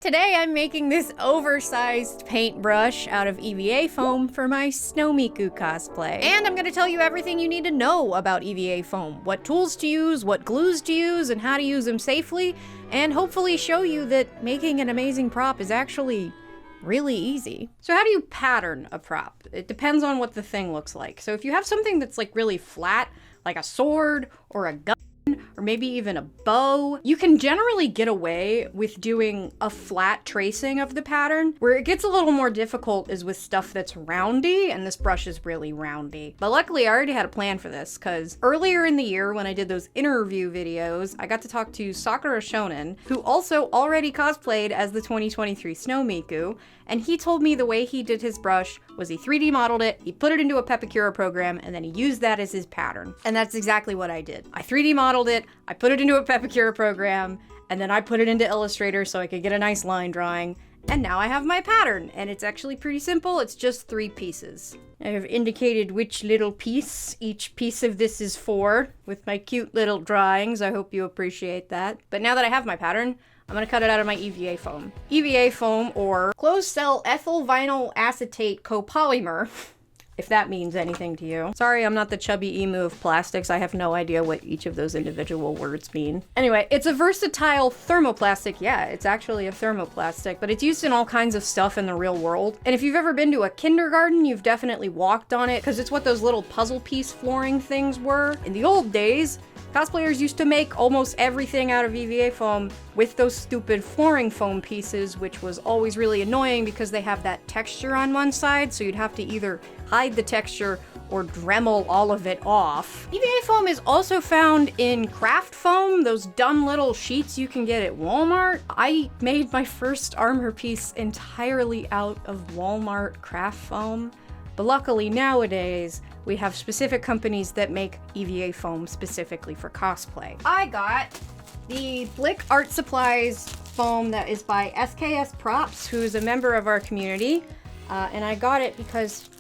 Today I'm making this oversized paintbrush out of EVA foam for my Snow Miku cosplay. And I'm gonna tell you everything you need to know about EVA foam, what tools to use, what glues to use, and how to use them safely, and hopefully show you that making an amazing prop is actually really easy. So how do you pattern a prop? It depends on what the thing looks like. So if you have something that's like really flat, like a sword or a gun, or maybe even a bow, you can generally get away with doing a flat tracing of the pattern. Where it gets a little more difficult is with stuff that's roundy, and this brush is really roundy. But luckily I already had a plan for this, because earlier in the year when I did those interview videos, I got to talk to Sakura Shonen, who also already cosplayed as the 2023 Snow Miku, and he told me the way he did his brush was he 3D modeled it, he put it into a Pepakura program, and then he used that as his pattern. And that's exactly what I did. I 3D modeled it, I put it into a Pepakura program, and then I put it into Illustrator so I could get a nice line drawing, and now I have my pattern, and it's actually pretty simple. It's just 3 pieces. I have indicated which little piece each piece of this is for with my cute little drawings. I hope you appreciate that. But now that I have my pattern, I'm gonna cut it out of my EVA foam. EVA foam, or closed-cell ethyl vinyl acetate copolymer, if that means anything to you. Sorry, I'm not the chubby emu of plastics. I have no idea what each of those individual words mean. Anyway, it's a versatile thermoplastic. Yeah, it's actually a thermoplastic, but it's used in all kinds of stuff in the real world. And if you've ever been to a kindergarten, you've definitely walked on it, because it's what those little puzzle piece flooring things were. In the old days, cosplayers used to make almost everything out of EVA foam with those stupid flooring foam pieces, which was always really annoying because they have that texture on one side, so you'd have to either hide the texture or Dremel all of it off. EVA foam is also found in craft foam, those dumb little sheets you can get at Walmart. I made my first armor piece entirely out of Walmart craft foam. But luckily nowadays, we have specific companies that make EVA foam specifically for cosplay. I got the Blick Art Supplies foam that is by SKS Props, who is a member of our community. And I got it because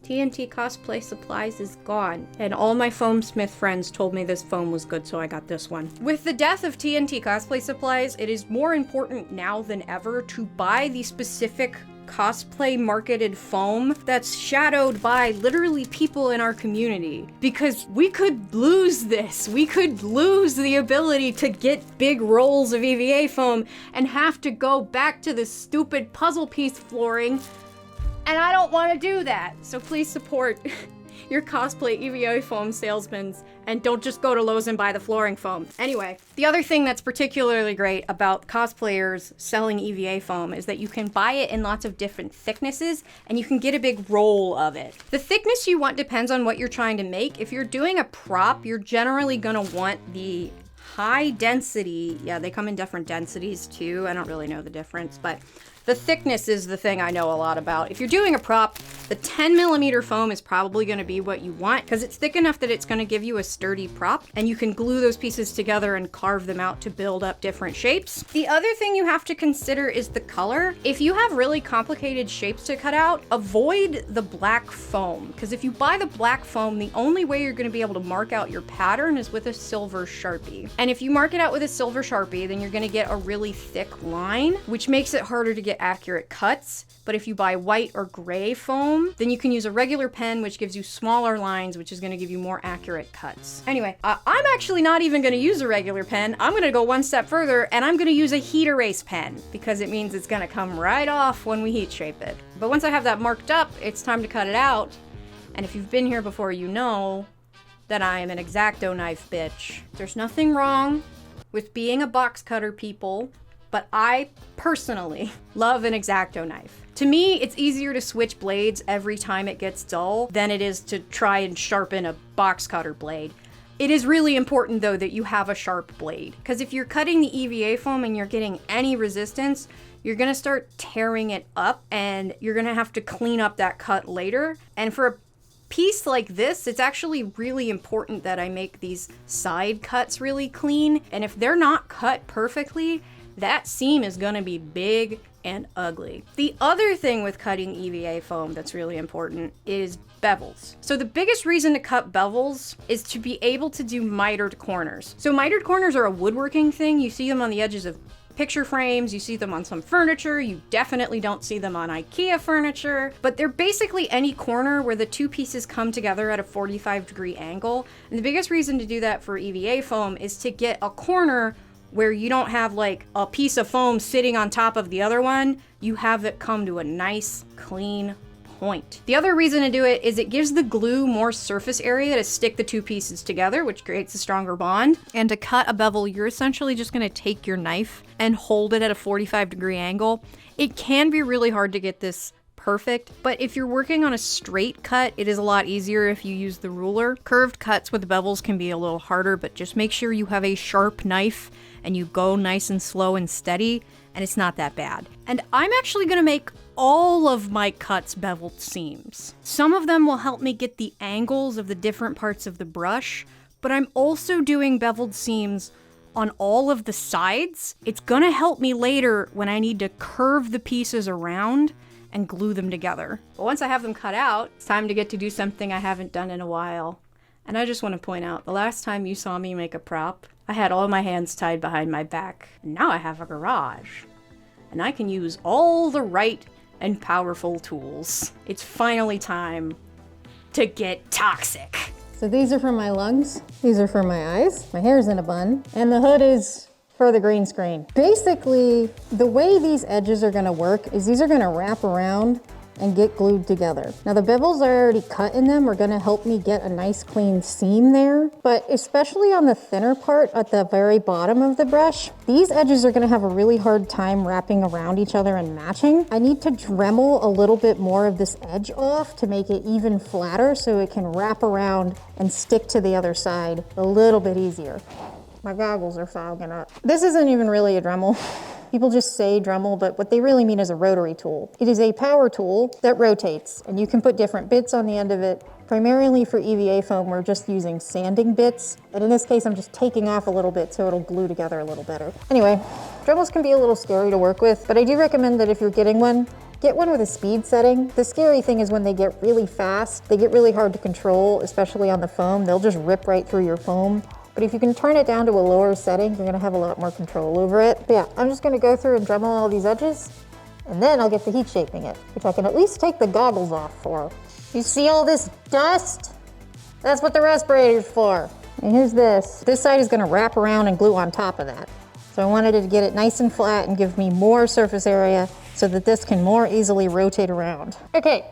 TNT Cosplay Supplies is gone. And all my foamsmith friends told me this foam was good, so I got this one. With the death of TNT Cosplay Supplies, it is more important now than ever to buy the specific cosplay marketed foam that's shadowed by literally people in our community, because we could lose this. We could lose the ability to get big rolls of EVA foam and have to go back to this stupid puzzle piece flooring, and I don't want to do that. So please support your cosplay EVA foam salesmen, and don't just go to Lowe's and buy the flooring foam. Anyway, the other thing that's particularly great about cosplayers selling EVA foam is that you can buy it in lots of different thicknesses, and you can get a big roll of it. The thickness you want depends on what you're trying to make. If you're doing a prop, you're generally gonna want the high density. Yeah, they come in different densities too. I don't really know the difference, but the thickness is the thing I know a lot about. If you're doing a prop, the 10mm foam is probably going to be what you want, because it's thick enough that it's going to give you a sturdy prop, and you can glue those pieces together and carve them out to build up different shapes. The other thing you have to consider is the color. If you have really complicated shapes to cut out, avoid the black foam, because if you buy the black foam, the only way you're going to be able to mark out your pattern is with a silver Sharpie. And if you mark it out with a silver Sharpie, then you're going to get a really thick line, which makes it harder to get accurate cuts. But if you buy white or gray foam, then you can use a regular pen, which gives you smaller lines, which is going to give you more accurate cuts. Anyway, I'm actually not even going to use a regular pen. I'm going to go one step further, and I'm going to use a heat erase pen, because it means it's going to come right off when we heat shape it. But once I have that marked up, it's time to cut it out. And if you've been here before, you know that I am an X-Acto knife bitch. There's nothing wrong with being a box cutter, people, but I personally love an X-Acto knife. To me, it's easier to switch blades every time it gets dull than it is to try and sharpen a box cutter blade. It is really important, though, that you have a sharp blade, because if you're cutting the EVA foam and you're getting any resistance, you're gonna start tearing it up, and you're gonna have to clean up that cut later. And for a piece like this, it's actually really important that I make these side cuts really clean, and if they're not cut perfectly, that seam is gonna be big and ugly. The other thing with cutting EVA foam that's really important is bevels. So the biggest reason to cut bevels is to be able to do mitered corners. So mitered corners are a woodworking thing. You see them on the edges of picture frames, you see them on some furniture, you definitely don't see them on IKEA furniture, but they're basically any corner where the two pieces come together at a 45-degree angle. And the biggest reason to do that for EVA foam is to get a corner where you don't have like a piece of foam sitting on top of the other one. You have it come to a nice, clean point. The other reason to do it is it gives the glue more surface area to stick the two pieces together, which creates a stronger bond. And to cut a bevel, you're essentially just gonna take your knife and hold it at a 45-degree angle. It can be really hard to get this perfect, but if you're working on a straight cut, it is a lot easier if you use the ruler. Curved cuts with bevels can be a little harder, but just make sure you have a sharp knife and you go nice and slow and steady, and it's not that bad. And I'm actually gonna make all of my cuts beveled seams. Some of them will help me get the angles of the different parts of the brush, but I'm also doing beveled seams on all of the sides. It's gonna help me later when I need to curve the pieces around and glue them together. But once I have them cut out, it's time to get to do something I haven't done in a while. And I just want to point out, the last time you saw me make a prop, I had all my hands tied behind my back. And now I have a garage. And I can use all the right and powerful tools. It's finally time to get toxic. So these are for my lungs, these are for my eyes, my hair's in a bun, and the hood is for the green screen. Basically, the way these edges are gonna work is these are gonna wrap around and get glued together. Now the bevels I already cut in them are gonna help me get a nice clean seam there, but especially on the thinner part at the very bottom of the brush, these edges are gonna have a really hard time wrapping around each other and matching. I need to Dremel a little bit more of this edge off to make it even flatter so it can wrap around and stick to the other side a little bit easier. My goggles are fogging up. This isn't even really a Dremel. People just say Dremel, but what they really mean is a rotary tool. It is a power tool that rotates, and you can put different bits on the end of it. Primarily for EVA foam, we're just using sanding bits. And in this case, I'm just taking off a little bit so it'll glue together a little better. Anyway, Dremels can be a little scary to work with, but I do recommend that if you're getting one, get one with a speed setting. The scary thing is when they get really fast, they get really hard to control, especially on the foam. They'll just rip right through your foam. But if you can turn it down to a lower setting, you're gonna have a lot more control over it. But yeah, I'm just gonna go through and Dremel all these edges, and then I'll get to heat shaping it, which I can at least take the goggles off for. You see all this dust? That's what the respirator's for. And here's this. This side is gonna wrap around and glue on top of that. So I wanted to get it nice and flat and give me more surface area so that this can more easily rotate around. Okay,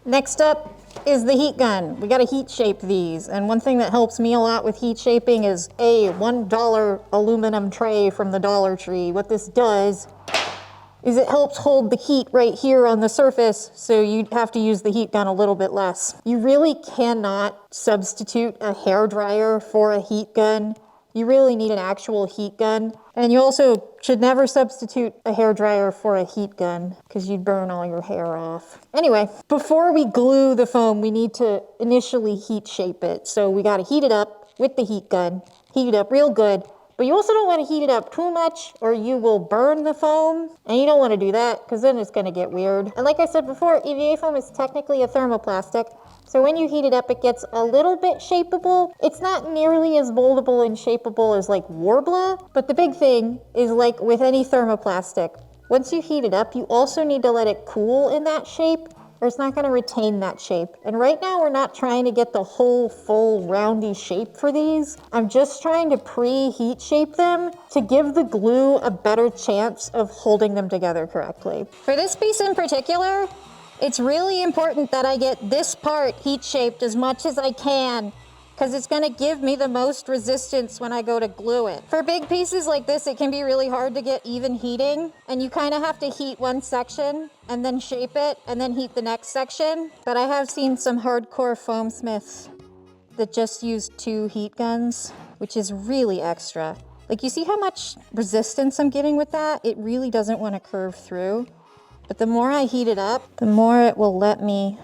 next up is the heat gun. We gotta heat shape these. And one thing that helps me a lot with heat shaping is a $1 aluminum tray from the Dollar Tree. What this does is it helps hold the heat right here on the surface, so you have to use the heat gun a little bit less. You really cannot substitute a hairdryer for a heat gun. You really need an actual heat gun. And you also should never substitute a hairdryer for a heat gun because you'd burn all your hair off. Anyway, before we glue the foam, we need to initially heat shape it. So we gotta heat it up with the heat gun, heat it up real good, but you also don't wanna heat it up too much or you will burn the foam. And you don't wanna do that because then it's gonna get weird. And like I said before, EVA foam is technically a thermoplastic. So when you heat it up, it gets a little bit shapeable. It's not nearly as moldable and shapeable as like Warbler, but the big thing is like with any thermoplastic, once you heat it up, you also need to let it cool in that shape or it's not gonna retain that shape. And right now we're not trying to get the whole full roundy shape for these. I'm just trying to pre-heat shape them to give the glue a better chance of holding them together correctly. For this piece in particular, it's really important that I get this part heat shaped as much as I can because it's gonna give me the most resistance when I go to glue it. For big pieces like this, it can be really hard to get even heating and you kind of have to heat one section and then shape it and then heat the next section. But I have seen some hardcore foam smiths that just use 2 heat guns, which is really extra. Like you see how much resistance I'm getting with that? It really doesn't want to curve through. But the more I heat it up, the more it will let me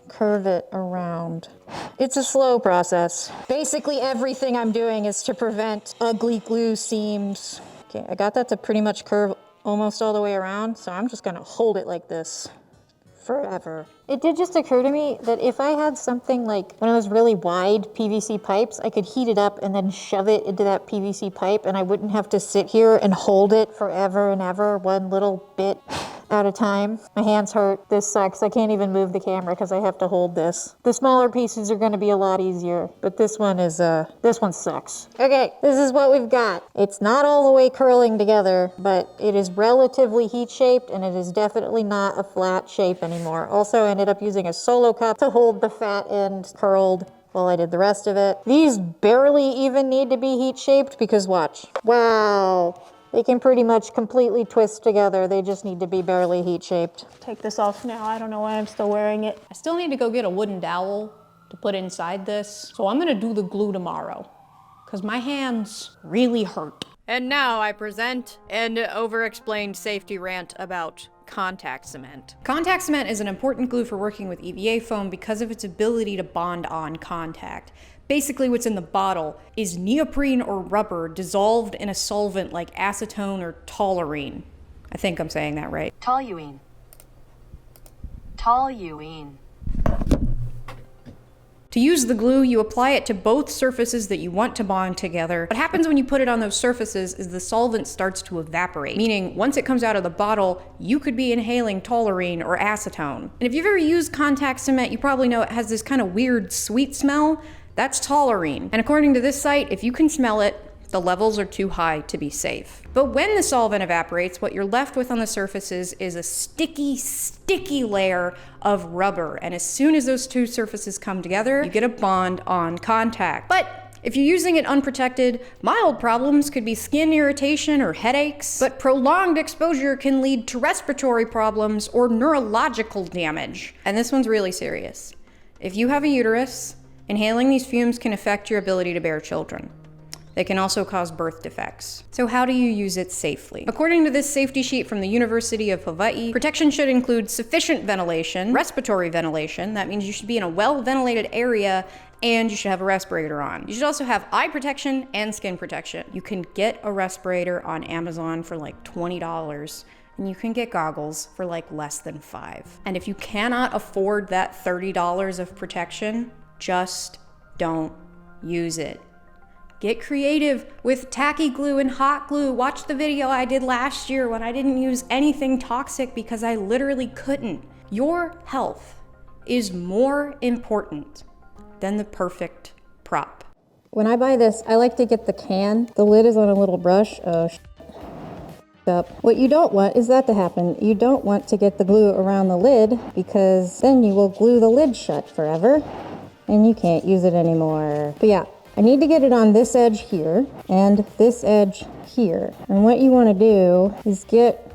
curve it around. It's a slow process. Basically everything I'm doing is to prevent ugly glue seams. Okay, I got that to pretty much curve almost all the way around, so I'm just gonna hold it like this forever. It did just occur to me that if I had something like one of those really wide PVC pipes, I could heat it up and then shove it into that PVC pipe and I wouldn't have to sit here and hold it forever and ever, one little bit at a time. My hands hurt. This sucks. I can't even move the camera because I have to hold this. The smaller pieces are going to be a lot easier, but this one sucks. Okay, this is what we've got. It's not all the way curling together, but it is relatively heat shaped and it is definitely not a flat shape anymore. Also, I ended up using a solo cup to hold the fat end curled while I did the rest of it. These barely even need to be heat shaped because watch. Wow. They can pretty much completely twist together. They just need to be barely heat shaped. Take this off now. I don't know why I'm still wearing it. I still need to go get a wooden dowel to put inside this. So I'm gonna do the glue tomorrow because my hands really hurt. And now I present an over-explained safety rant about contact cement. Contact cement is an important glue for working with EVA foam because of its ability to bond on contact. Basically, what's in the bottle is neoprene or rubber dissolved in a solvent like acetone or toluene. I think I'm saying that right. Toluene. Toluene. To use the glue, you apply it to both surfaces that you want to bond together. What happens when you put it on those surfaces is the solvent starts to evaporate, meaning once it comes out of the bottle, you could be inhaling toluene or acetone. And if you've ever used contact cement, you probably know it has this kind of weird sweet smell. That's toluene. And according to this site, if you can smell it, the levels are too high to be safe. But when the solvent evaporates, what you're left with on the surfaces is a sticky, sticky layer of rubber. And as soon as those two surfaces come together, you get a bond on contact. But if you're using it unprotected, mild problems could be skin irritation or headaches, but prolonged exposure can lead to respiratory problems or neurological damage. And this one's really serious. If you have a uterus, inhaling these fumes can affect your ability to bear children. They can also cause birth defects. So how do you use it safely? According to this safety sheet from the University of Hawaii, protection should include sufficient ventilation, respiratory ventilation. That means you should be in a well-ventilated area and you should have a respirator on. You should also have eye protection and skin protection. You can get a respirator on Amazon for like $20. And you can get goggles for like less than $5. And if you cannot afford that $30 of protection, just don't use it. Get creative with tacky glue and hot glue. Watch the video I did last year when I didn't use anything toxic because I literally couldn't. Your health is more important than the perfect prop. When I buy this, I like to get the can. The lid is on a little brush. Up. What you don't want is that to happen. You don't want to get the glue around the lid because then you will glue the lid shut forever and you can't use it anymore. But yeah, I need to get it on this edge here and this edge here. And what you want to do is get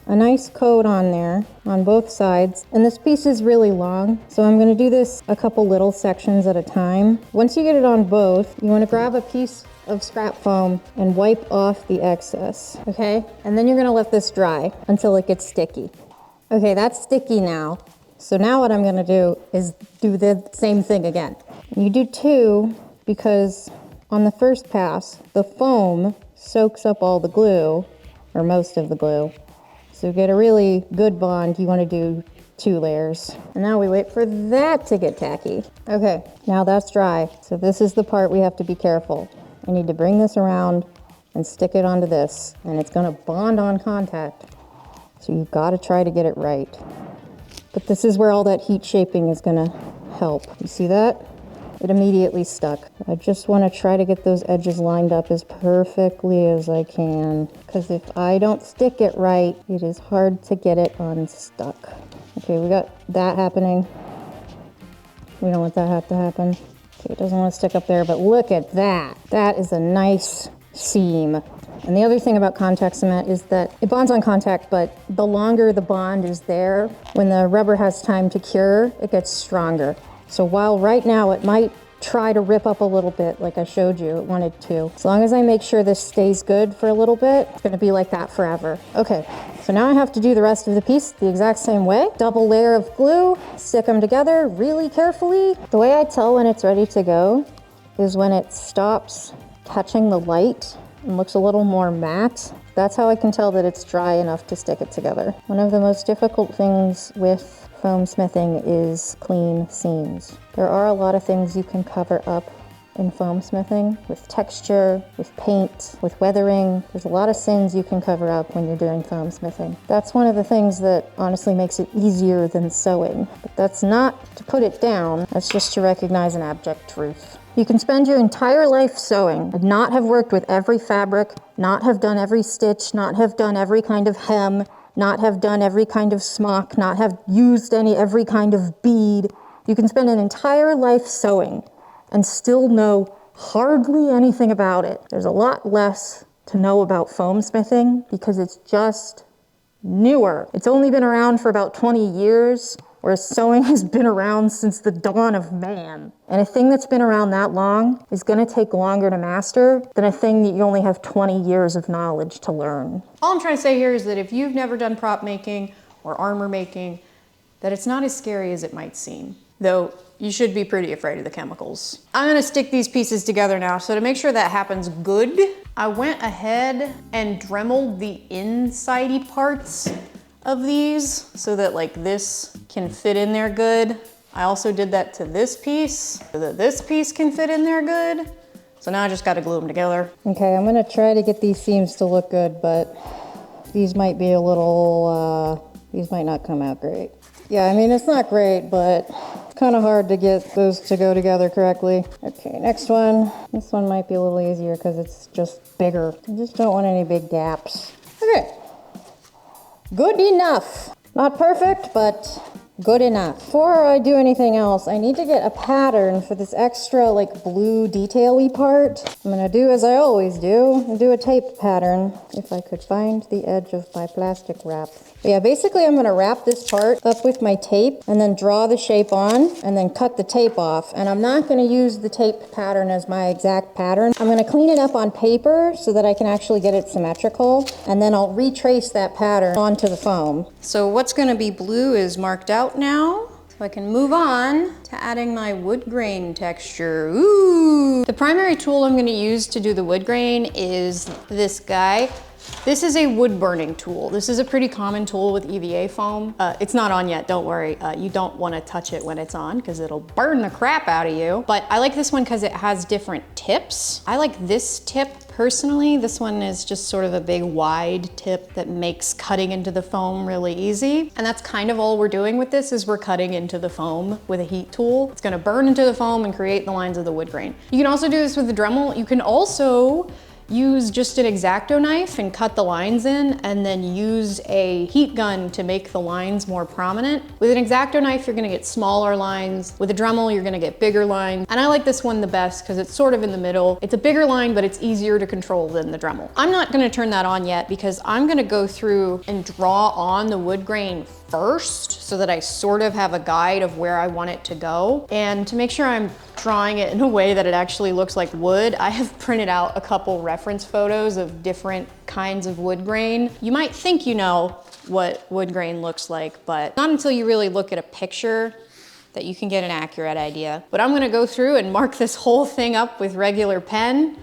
a nice coat on there on both sides. And this piece is really long, so I'm going to do this a couple little sections at a time. Once you get it on both, you want to grab a piece of scrap foam and wipe off the excess, okay? And then you're going to let this dry until it gets sticky. Okay, that's sticky now. So now what I'm going to do is do the same thing again. You do two because on the first pass, the foam soaks up all the glue, or most of the glue. So to get a really good bond, you want to do 2 layers. And now we wait for that to get tacky. Okay, now that's dry. So this is the part we have to be careful. I need to bring this around and stick it onto this, and it's going to bond on contact. So you've got to try to get it right. But this is where all that heat shaping is going to help. You see that? It immediately stuck. I just want to try to get those edges lined up as perfectly as I can, because if I don't stick it right, it is hard to get it unstuck. Okay, we got that happening. We don't want that to happen. Okay, it doesn't want to stick up there, but look at that. That is a nice seam. And the other thing about contact cement is that it bonds on contact, but the longer the bond is there, when the rubber has time to cure, it gets stronger. So while right now it might try to rip up a little bit like I showed you, it wanted to. As long as I make sure this stays good for a little bit, it's gonna be like that forever. Okay, so now I have to do the rest of the piece the exact same way. Double layer of glue, stick them together really carefully. The way I tell when it's ready to go is when it stops touching the light and looks a little more matte. That's how I can tell that it's dry enough to stick it together. One of the most difficult things with foam smithing is clean seams. There are a lot of things you can cover up in foam smithing, with texture, with paint, with weathering. There's a lot of sins you can cover up when you're doing foam smithing. That's one of the things that honestly makes it easier than sewing. But that's not to put it down, that's just to recognize an abject truth. You can spend your entire life sewing and not have worked with every fabric, not have done every stitch, not have done every kind of hem, not have done every kind of smock, not have used every kind of bead. You can spend an entire life sewing and still know hardly anything about it. There's a lot less to know about foam smithing because it's just newer. It's only been around for about 20 years, whereas sewing has been around since the dawn of man. And a thing that's been around that long is gonna take longer to master than a thing that you only have 20 years of knowledge to learn. All I'm trying to say here is that if you've never done prop making or armor making, that it's not as scary as it might seem. Though you should be pretty afraid of the chemicals. I'm gonna stick these pieces together now, so to make sure that happens good, I went ahead and dremeled the insidey parts of these so that like this can fit in there good. I also did that to this piece so that this piece can fit in there good. So now I just gotta glue them together. Okay, I'm gonna try to get these seams to look good, but these might be a little, these might not come out great. Yeah, I mean, it's not great, but it's kind of hard to get those to go together correctly. Okay, next one. This one might be a little easier because it's just bigger. I just don't want any big gaps. Okay. Good enough. Not perfect, but good enough. Before I do anything else, I need to get a pattern for this extra like blue detail-y part. I'm gonna do as I always do, and do a tape pattern if I could find the edge of my plastic wrap. But yeah, basically I'm gonna wrap this part up with my tape and then draw the shape on and then cut the tape off. And I'm not gonna use the tape pattern as my exact pattern. I'm gonna clean it up on paper so that I can actually get it symmetrical. And then I'll retrace that pattern onto the foam. So what's gonna be blue is marked out now. So I can move on to adding my wood grain texture. Ooh! The primary tool I'm gonna use to do the wood grain is this guy. This is a wood burning tool. This is a pretty common tool with EVA foam. It's not on yet, don't worry. You don't wanna touch it when it's on because it'll burn the crap out of you. But I like this one because it has different tips. I like this tip personally. This one is just sort of a big wide tip that makes cutting into the foam really easy. And that's kind of all we're doing with this is we're cutting into the foam with a heat tool. It's gonna burn into the foam and create the lines of the wood grain. You can also do this with the Dremel. You can also use just an X-Acto knife and cut the lines in and then use a heat gun to make the lines more prominent. With an X-Acto knife, you're gonna get smaller lines. With a Dremel, you're gonna get bigger lines. And I like this one the best because it's sort of in the middle. It's a bigger line, but it's easier to control than the Dremel. I'm not gonna turn that on yet because I'm gonna go through and draw on the wood grain first so that I sort of have a guide of where I want it to go. And to make sure I'm drawing it in a way that it actually looks like wood, I have printed out a couple reference photos of different kinds of wood grain. You might think you know what wood grain looks like, but not until you really look at a picture that you can get an accurate idea. But I'm gonna go through and mark this whole thing up with regular pen,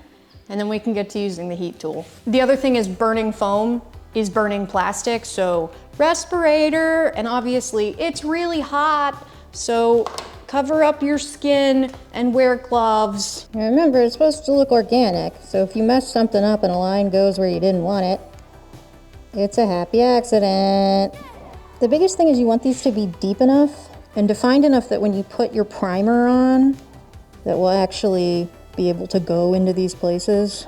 and then we can get to using the heat tool. The other thing is burning foam is burning plastic, so respirator, and obviously it's really hot, so cover up your skin and wear gloves. Remember, it's supposed to look organic, so if you mess something up and a line goes where you didn't want it, it's a happy accident. The biggest thing is you want these to be deep enough and defined enough that when you put your primer on, that will actually be able to go into these places.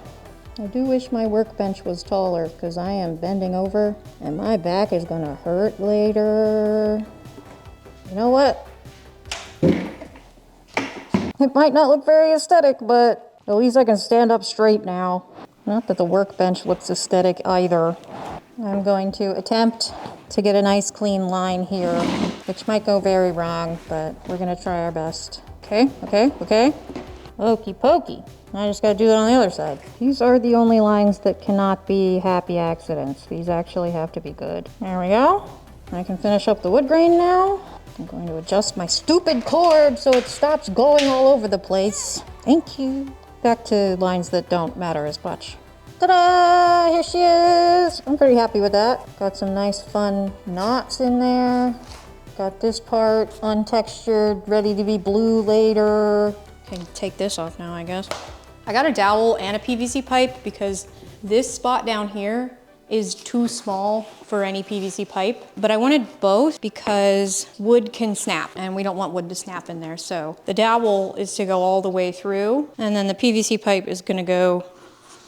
I do wish my workbench was taller because I am bending over and my back is gonna hurt later. You know what? It might not look very aesthetic, but at least I can stand up straight now. Not that the workbench looks aesthetic either. I'm going to attempt to get a nice clean line here, which might go very wrong, but we're gonna try our best. Okay, okay, okay. Okey pokey. I just gotta do it on the other side. These are the only lines that cannot be happy accidents. These actually have to be good. There we go. I can finish up the wood grain now. I'm going to adjust my stupid cord so it stops going all over the place. Thank you. Back to lines that don't matter as much. Ta-da! Here she is! I'm pretty happy with that. Got some nice fun knots in there. Got this part untextured, ready to be blue later. Can take this off now, I guess. I got a dowel and a PVC pipe because this spot down here is too small for any PVC pipe, but I wanted both because wood can snap and we don't want wood to snap in there. So the dowel is to go all the way through and then the PVC pipe is gonna go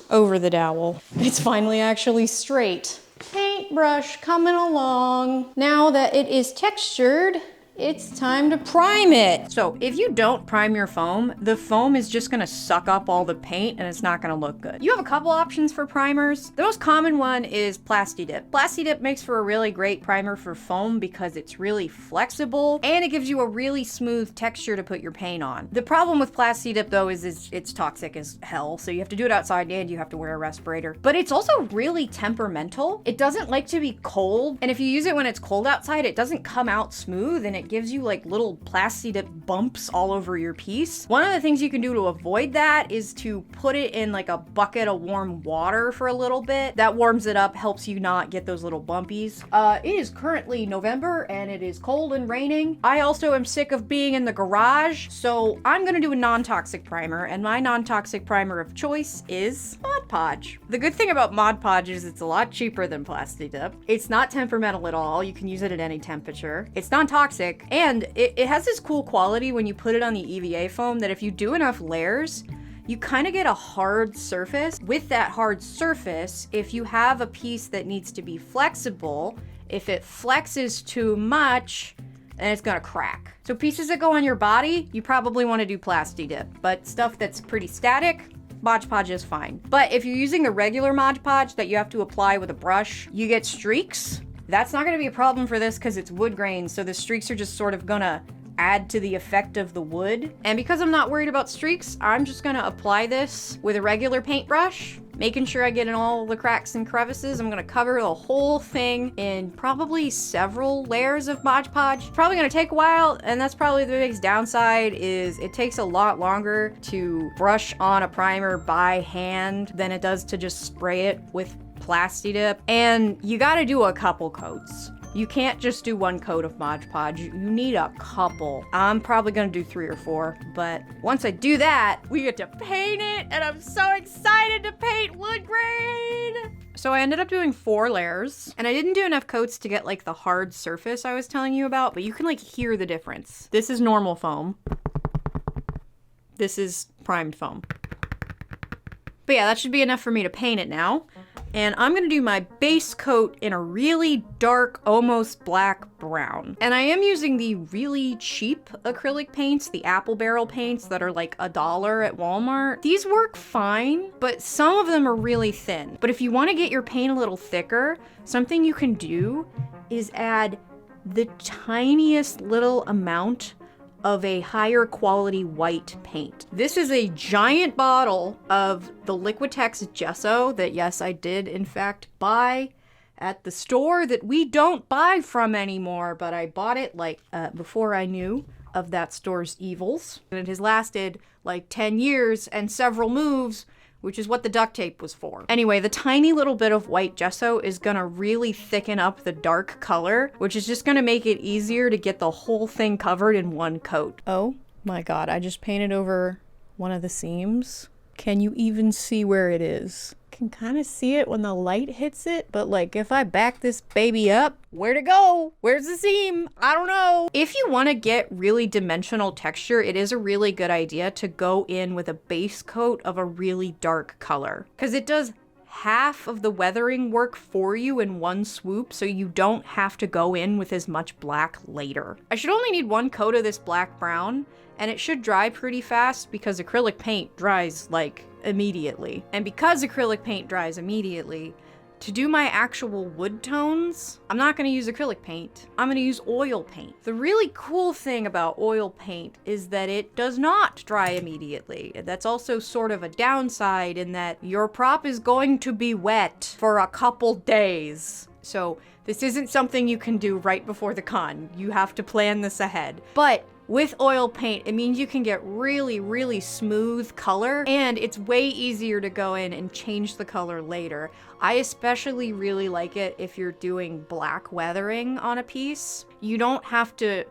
over the dowel. It's finally actually straight. Paintbrush coming along. Now that it is textured, it's time to prime it. So if you don't prime your foam, the foam is just gonna suck up all the paint and it's not gonna look good. You have a couple options for primers. The most common one is Plastidip. Plastidip makes for a really great primer for foam because it's really flexible and it gives you a really smooth texture to put your paint on. The problem with Plastidip though is it's toxic as hell, so you have to do it outside and you have to wear a respirator. But it's also really temperamental. It doesn't like to be cold, and if you use it when it's cold outside, it doesn't come out smooth and it gives you like little Plastidip bumps all over your piece. One of the things you can do to avoid that is to put it in like a bucket of warm water for a little bit. That warms it up, helps you not get those little bumpies. It is currently November and it is cold and raining. I also am sick of being in the garage, so I'm gonna do a non-toxic primer, and my non-toxic primer of choice is Mod Podge. The good thing about Mod Podge is it's a lot cheaper than Plastidip. It's not temperamental at all. You can use it at any temperature. It's non-toxic, and it has this cool quality when you put it on the EVA foam that if you do enough layers, you kind of get a hard surface. With that hard surface, if you have a piece that needs to be flexible, if it flexes too much, then it's gonna crack. So pieces that go on your body, you probably want to do Plastidip, but stuff that's pretty static, Mod Podge is fine. But if you're using the regular Mod Podge that you have to apply with a brush, you get streaks. That's not gonna be a problem for this because it's wood grain, so the streaks are just sort of gonna add to the effect of the wood. And because I'm not worried about streaks, I'm just gonna apply this with a regular paintbrush, making sure I get in all the cracks and crevices. I'm gonna cover the whole thing in probably several layers of Mod Podge. It's probably gonna take a while, and that's probably the biggest downside is it takes a lot longer to brush on a primer by hand than it does to just spray it with Plastidip, and you gotta do a couple coats. You can't just do one coat of Mod Podge, you need a couple. I'm probably gonna do 3 or 4, but once I do that, we get to paint it, and I'm so excited to paint wood grain! So I ended up doing 4 layers, and I didn't do enough coats to get like the hard surface I was telling you about, but you can like hear the difference. This is normal foam. This is primed foam. But yeah, that should be enough for me to paint it now. And I'm gonna do my base coat in a really dark, almost black brown. And I am using the really cheap acrylic paints, the apple barrel paints that are like $1 at Walmart. These work fine, but some of them are really thin. But if you wanna get your paint a little thicker, something you can do is add the tiniest little amount of a higher quality white paint. This is a giant bottle of the Liquitex gesso that, yes, I did in fact buy at the store that we don't buy from anymore, but I bought it like before I knew of that store's evils. And it has lasted like 10 years and several moves, which is what the duct tape was for. Anyway, the tiny little bit of white gesso is gonna really thicken up the dark color, which is just gonna make it easier to get the whole thing covered in one coat. Oh my God, I just painted over one of the seams. Can you even see where it is? Can kind of see it when the light hits it, but like if I back this baby up, where'd it go? Where's the seam? I don't know. If you want to get really dimensional texture, it is a really good idea to go in with a base coat of a really dark color, because it does half of the weathering work for you in one swoop, so you don't have to go in with as much black later. I should only need 1 coat of this black brown, and it should dry pretty fast because acrylic paint dries like immediately. And because acrylic paint dries immediately, to do my actual wood tones, I'm not gonna use acrylic paint. I'm gonna use oil paint. The really cool thing about oil paint is that it does not dry immediately. That's also sort of a downside in that your prop is going to be wet for a couple days. So this isn't something you can do right before the con. You have to plan this ahead. But with oil paint, it means you can get really, really smooth color, and it's way easier to go in and change the color later. I especially really like it if you're doing black weathering on a piece. You don't have to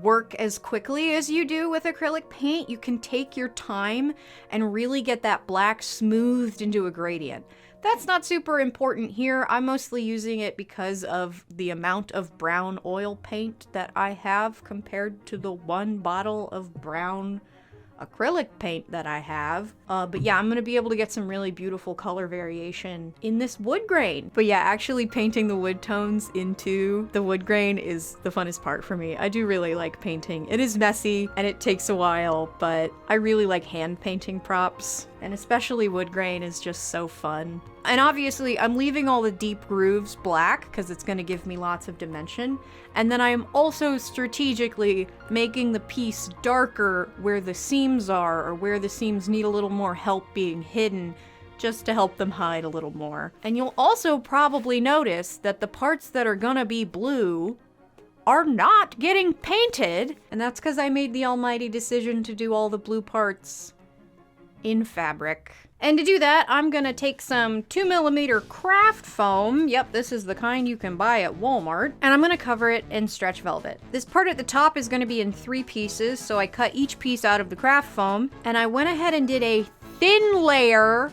work as quickly as you do with acrylic paint. You can take your time and really get that black smoothed into a gradient. That's not super important here. I'm mostly using it because of the amount of brown oil paint that I have compared to the one bottle of brown acrylic paint that I have. But yeah, I'm gonna be able to get some really beautiful color variation in this wood grain. But yeah, actually painting the wood tones into the wood grain is the funnest part for me. I do really like painting. It is messy and it takes a while, but I really like hand painting props. And especially wood grain is just so fun. And obviously I'm leaving all the deep grooves black because it's going to give me lots of dimension. And then I am also strategically making the piece darker where the seams are, or where the seams need a little more help being hidden, just to help them hide a little more. And you'll also probably notice that the parts that are gonna be blue are not getting painted. And that's because I made the almighty decision to do all the blue parts in fabric. And to do that, I'm gonna take some 2mm craft foam. Yep, this is the kind you can buy at Walmart. And I'm gonna cover it in stretch velvet. This part at the top is gonna be in 3 pieces, so I cut each piece out of the craft foam, and I went ahead and did a thin layer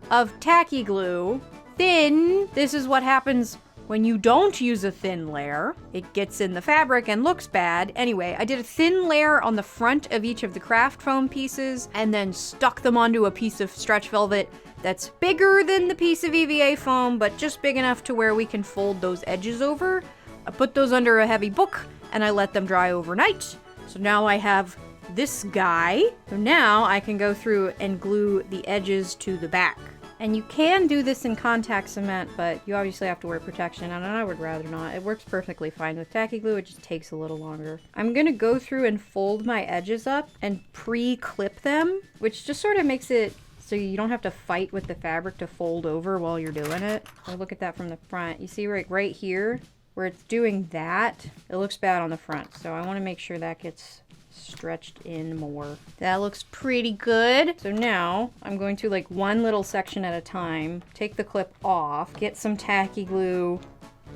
of tacky glue. Thin. This is what happens when you don't use a thin layer. It gets in the fabric and looks bad. Anyway, I did a thin layer on the front of each of the craft foam pieces and then stuck them onto a piece of stretch velvet that's bigger than the piece of EVA foam, but just big enough to where we can fold those edges over. I put those under a heavy book and I let them dry overnight. So now I have this guy. So now I can go through and glue the edges to the back. And you can do this in contact cement, but you obviously have to wear protection, and I would rather not. It works perfectly fine with tacky glue, it just takes a little longer. I'm gonna go through and fold my edges up and pre-clip them, which just sort of makes it so you don't have to fight with the fabric to fold over while you're doing it. So look at that from the front. You see right here, where it's doing that, it looks bad on the front. So I wanna make sure that gets stretched in more. That looks pretty good. So now I'm going to, like, one little section at a time, take the clip off, get some tacky glue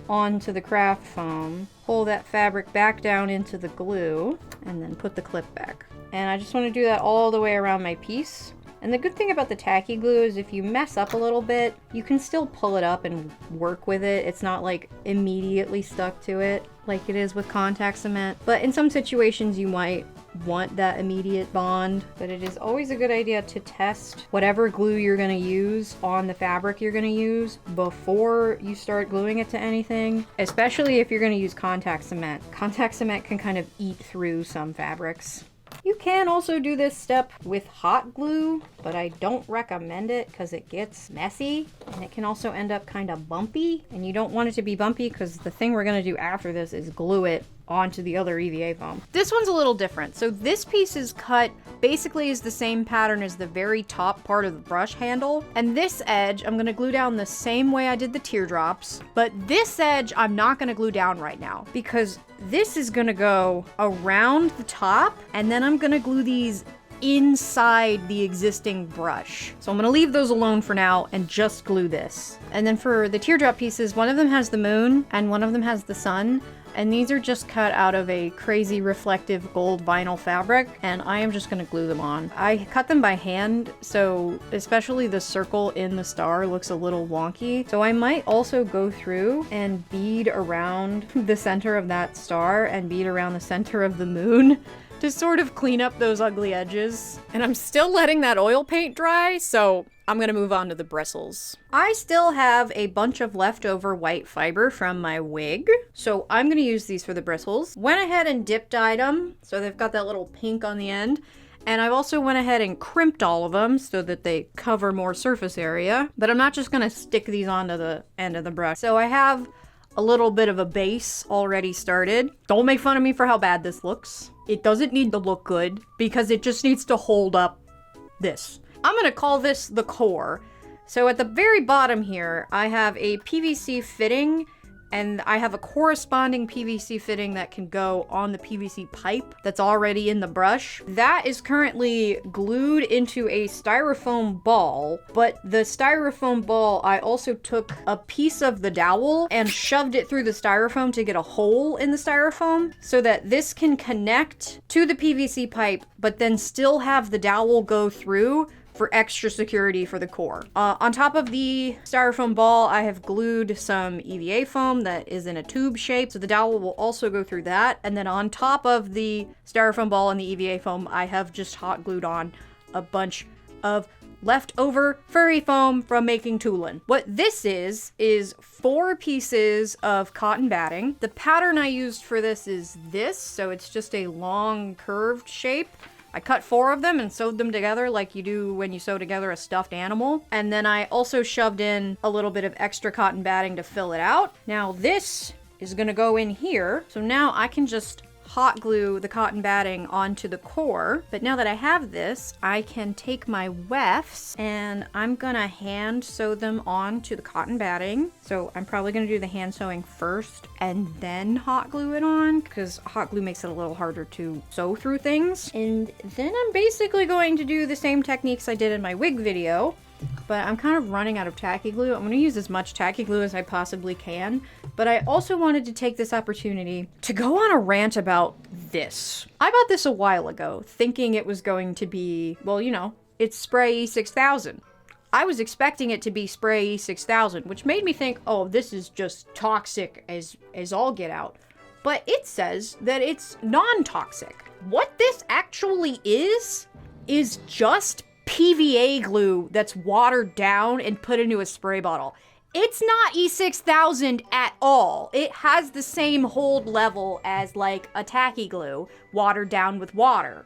onto the craft foam, pull that fabric back down into the glue, and then put the clip back. And I just want to do that all the way around my piece. And the good thing about the tacky glue is if you mess up a little bit, you can still pull it up and work with it. It's not like immediately stuck to it like it is with contact cement. But in some situations you might want that immediate bond. But it is always a good idea to test whatever glue you're going to use on the fabric you're going to use before you start gluing it to anything. Especially if you're going to use contact cement. Contact cement can kind of eat through some fabrics. You can also do this step with hot glue, but I don't recommend it because it gets messy and it can also end up kind of bumpy, and you don't want it to be bumpy because the thing we're going to do after this is glue it onto the other EVA foam. This one's a little different. So this piece is cut basically is the same pattern as the very top part of the brush handle. And this edge, I'm gonna glue down the same way I did the teardrops, but this edge I'm not gonna glue down right now because this is gonna go around the top, and then I'm gonna glue these inside the existing brush. So I'm gonna leave those alone for now and just glue this. And then for the teardrop pieces, one of them has the moon and one of them has the sun. And these are just cut out of a crazy reflective gold vinyl fabric, and I am just gonna glue them on. I cut them by hand, so especially the circle in the star looks a little wonky. So I might also go through and bead around the center of that star and bead around the center of the moon to sort of clean up those ugly edges. And I'm still letting that oil paint dry, so I'm gonna move on to the bristles. I still have a bunch of leftover white fiber from my wig, so I'm gonna use these for the bristles. Went ahead and dip dyed them, so they've got that little pink on the end. And I've also went ahead and crimped all of them so that they cover more surface area. But I'm not just gonna stick these onto the end of the brush. So I have a little bit of a base already started. Don't make fun of me for how bad this looks. It doesn't need to look good because it just needs to hold up this. I'm gonna call this the core. So at the very bottom here, I have a PVC fitting and I have a corresponding PVC fitting that can go on the PVC pipe that's already in the brush. That is currently glued into a styrofoam ball, but the styrofoam ball, I also took a piece of the dowel and shoved it through the styrofoam to get a hole in the styrofoam so that this can connect to the PVC pipe, but then still have the dowel go through for extra security for the core. On top of the styrofoam ball, I have glued some EVA foam that is in a tube shape, so the dowel will also go through that. And then on top of the styrofoam ball and the EVA foam, I have just hot glued on a bunch of leftover furry foam from making Toluene. What this is 4 pieces of cotton batting. The pattern I used for this is this, so it's just a long curved shape. I cut 4 of them and sewed them together like you do when you sew together a stuffed animal. And then I also shoved in a little bit of extra cotton batting to fill it out. Now this is gonna go in here. So now I can just hot glue the cotton batting onto the core. But now that I have this, I can take my wefts and I'm gonna hand sew them onto the cotton batting. So I'm probably gonna do the hand sewing first and then hot glue it on, because hot glue makes it a little harder to sew through things. And then I'm basically going to do the same techniques I did in my wig video, but I'm kind of running out of tacky glue. I'm gonna use as much tacky glue as I possibly can, but I also wanted to take this opportunity to go on a rant about this. I bought this a while ago, thinking it was going to be, well, you know, it's Spray E6000. I was expecting it to be Spray E6000, which made me think, oh, this is just toxic as all get out. But it says that it's non-toxic. What this actually is just PVA glue that's watered down and put into a spray bottle. It's not E6000 at all. It has the same hold level as like a tacky glue watered down with water.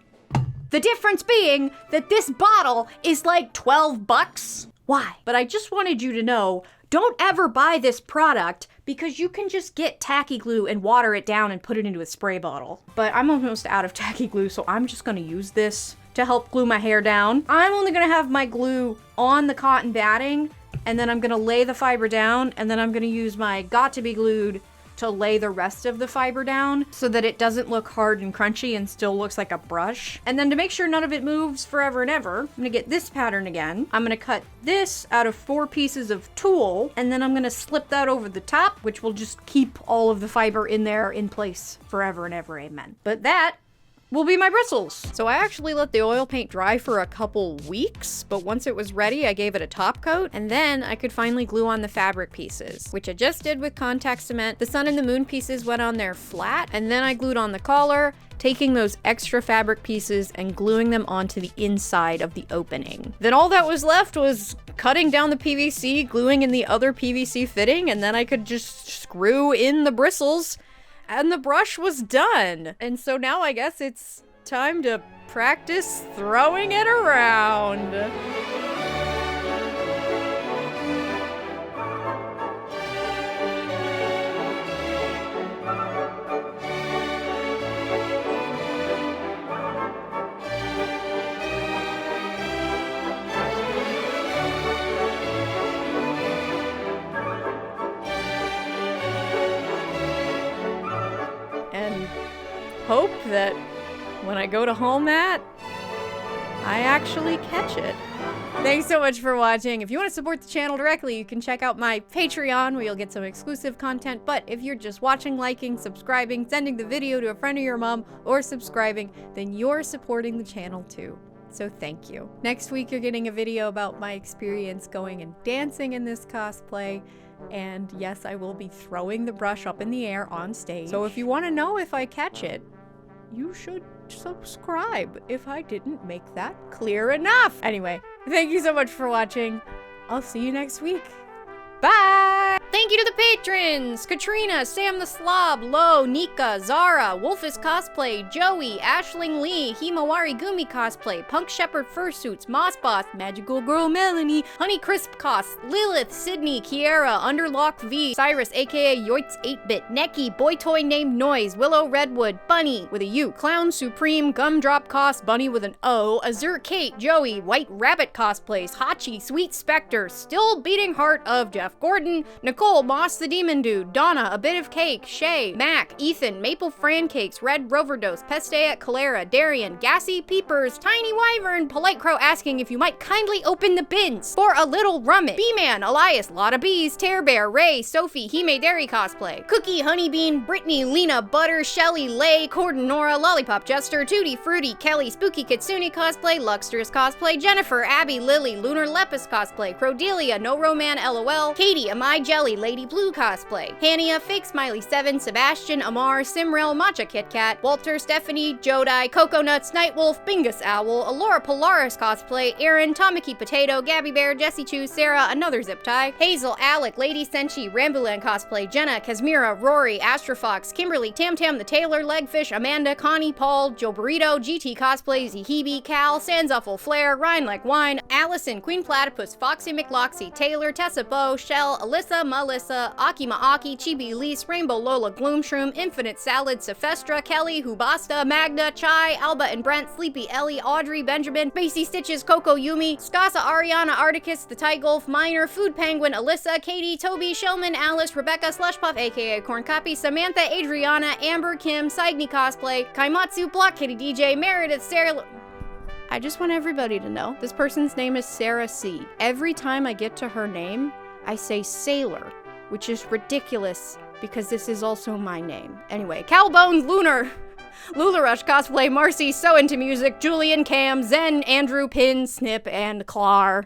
The difference being that this bottle is like 12 bucks. Why? But I just wanted you to know, don't ever buy this product because you can just get tacky glue and water it down and put it into a spray bottle. But I'm almost out of tacky glue, so I'm just gonna use this to help glue my hair down. I'm only gonna have my glue on the cotton batting, and then I'm gonna lay the fiber down, and then I'm gonna use my Got to Be Glued to lay the rest of the fiber down so that it doesn't look hard and crunchy and still looks like a brush. And then to make sure none of it moves forever and ever, I'm gonna get this pattern again. I'm gonna cut this out of 4 pieces of tulle, and then I'm gonna slip that over the top, which will just keep all of the fiber in there in place forever and ever, amen. But that will be my bristles. So I actually let the oil paint dry for a couple weeks, but once it was ready, I gave it a top coat, and then I could finally glue on the fabric pieces, which I just did with contact cement. The sun and the moon pieces went on there flat, and then I glued on the collar, taking those extra fabric pieces and gluing them onto the inside of the opening. Then all that was left was cutting down the PVC, gluing in the other PVC fitting, and then I could just screw in the bristles, and the brush was done. And so now I guess it's time to practice throwing it around. And hope that when I go to haul that, I actually catch it. Thanks so much for watching. If you want to support the channel directly, you can check out my Patreon where you'll get some exclusive content. But if you're just watching, liking, subscribing, sending the video to a friend or your mom, or subscribing, then you're supporting the channel too. So thank you. Next week, you're getting a video about my experience going and dancing in this cosplay. And yes, I will be throwing the brush up in the air on stage. So if you want to know if I catch it, you should subscribe if I didn't make that clear enough. Anyway, thank you so much for watching. I'll see you next week. Bye! Thank you to the patrons! Katrina, Sam the Slob, Lo, Nika, Zara, Wolfus Cosplay, Joey, Ashling Lee, Himawari Gumi Cosplay, Punk Shepherd Fursuits, Moss Boss, Magical Girl Melanie, Honey Crisp Cos, Lilith, Sydney, Kiera, Underlock V, Cyrus aka Yoitz 8-Bit, Neki, Boy Toy Named Noise, Willow Redwood, Bunny with a U, Clown Supreme, Gumdrop Cos, Bunny with an O, Azure Kate, Joey, White Rabbit Cosplays, Hachi, Sweet Spectre, Still Beating Heart of Jeff Gordon, Nicole, Moss the Demon Dude, Donna, A Bit of Cake, Shay, Mac, Ethan, Maple Fran Cakes, Red Roverdose, Pestea, Calera, Darian, Gassy, Peepers, Tiny Wyvern, Polite Crow asking if you might kindly open the bins for a little rummage, B-Man, Elias, Lotta Bees, Tear Bear, Ray, Sophie, Hime Dairy Cosplay, Cookie, Honeybean, Brittany, Lena, Butter, Shelly, Lay, Corden, Nora, Lollipop Jester, Tutti Fruity, Kelly, Spooky Kitsune Cosplay, Luxtrous Cosplay, Jennifer, Abby, Lily, Lunar Lepus Cosplay, Crodelia, No Roman LOL, Katie, Am I Jelly, Lady Blue Cosplay, Hania, Fake Smiley 7, Sebastian, Amar, Simrel, Matcha Kit Kat, Walter, Stephanie, Jodi, Coco Nuts, Nightwolf, Bingus Owl, Alora Polaris Cosplay, Aaron, Tamaki Potato, Gabby Bear, Jessie Chu, Sarah, Another Zip Tie, Hazel, Alec, Lady Senshi, Rambulan Cosplay, Jenna, Kazmira, Rory, Astrofox, Kimberly, Tam Tam the Tailor, Legfish, Amanda, Connie, Paul, Joe Burrito, GT Cosplay, Zihibi, Cal, Sanzuffle, Flair, Ryan Like Wine, Allison, Queen Platypus, Foxy McLoxy, Taylor, Tessa Bow, Shell, Alyssa, Melissa, Aki Maaki, Chibi Elise, Rainbow Lola, Gloomshroom, Infinite Salad, Sephestra, Kelly, Hubasta, Magda, Chai, Alba and Brent, Sleepy Ellie, Audrey, Benjamin, Basie Stitches, Coco Yumi, Skasa, Ariana, Articus, The Tygolf, Minor, Food Penguin, Alyssa, Katie, Toby, Shellman, Alice, Rebecca, Slushpuff, aka Corn Copy, Samantha, Adriana, Amber, Kim, Saigni Cosplay, Kaimatsu, Block Kitty DJ, Meredith, Sarah. I just want everybody to know this person's name is Sarah C. Every time I get to her name, I say Sailor, which is ridiculous because this is also my name. Anyway, Cowbones, Lunar, Lularush Cosplay, Marcy, So Into Music, Julian, Cam, Zen, Andrew, Pin, Snip, and Clar.